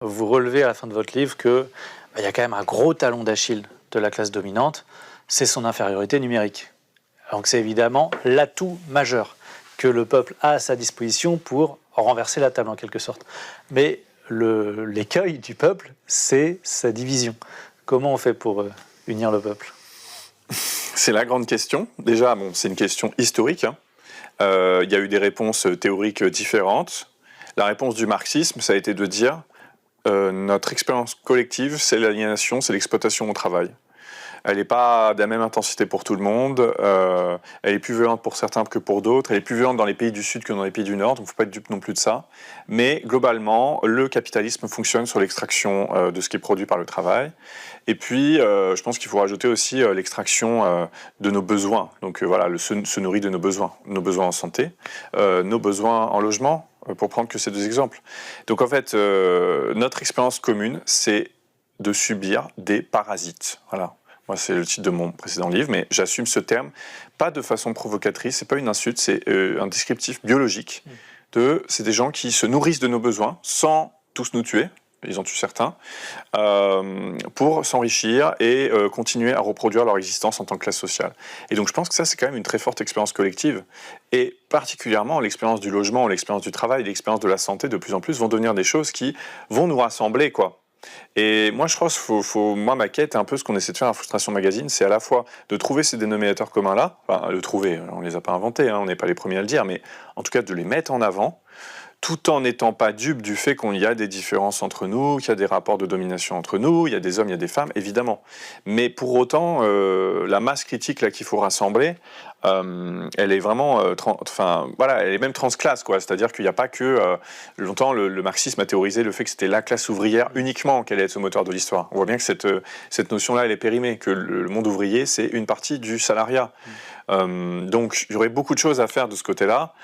Vous relevez à la fin de votre livre que il y a quand même un gros talon d'Achille de la classe dominante, c'est son infériorité numérique. Donc c'est évidemment l'atout majeur que le peuple a à sa disposition pour renverser la table en quelque sorte. Mais l'écueil du peuple, c'est sa division. Comment on fait pour unir le peuple? C'est la grande question. Déjà, bon, c'est une question historique. Il y a eu des réponses théoriques différentes. La réponse du marxisme, ça a été de dire notre expérience collective, c'est l'aliénation, c'est l'exploitation au travail. Elle n'est pas de la même intensité pour tout le monde, elle est plus violente pour certains que pour d'autres, elle est plus violente dans les pays du Sud que dans les pays du Nord, donc il ne faut pas être dupe non plus de ça. Mais globalement, le capitalisme fonctionne sur l'extraction de ce qui est produit par le travail. Et puis, je pense qu'il faut rajouter aussi l'extraction de nos besoins. Donc voilà, se nourrit de nos besoins en santé, nos besoins en logement, pour prendre que ces deux exemples. Donc en fait, notre expérience commune, c'est de subir des parasites. Voilà. Moi, c'est le titre de mon précédent livre, mais j'assume ce terme, pas de façon provocatrice, c'est pas une insulte, c'est un descriptif biologique. C'est des gens qui se nourrissent de nos besoins, sans tous nous tuer, ils en tuent certains, pour s'enrichir et continuer à reproduire leur existence en tant que classe sociale. Et donc je pense que ça, c'est quand même une très forte expérience collective. Et particulièrement, l'expérience du logement, l'expérience du travail, l'expérience de la santé, de plus en plus, vont devenir des choses qui vont nous rassembler, quoi. Et moi, je pense moi, ma quête, un peu ce qu'on essaie de faire à Frustration Magazine, c'est à la fois de trouver ces dénominateurs communs-là, enfin, le trouver, on les a pas inventés, hein, on n'est pas les premiers à le dire, mais en tout cas de les mettre en avant, tout en n'étant pas dupe du fait qu'il y a des différences entre nous, qu'il y a des rapports de domination entre nous, il y a des hommes, il y a des femmes, évidemment. Mais pour autant, la masse critique là qu'il faut rassembler, elle est vraiment, voilà, elle est même transclasse, quoi. C'est-à-dire qu'il n'y a pas que longtemps le marxisme a théorisé le fait que c'était la classe ouvrière uniquement qui allait être ce moteur de l'histoire. On voit bien que cette notion-là, elle est périmée, que le monde ouvrier, c'est une partie du salariat. Donc, il y aurait beaucoup de choses à faire de ce côté-là.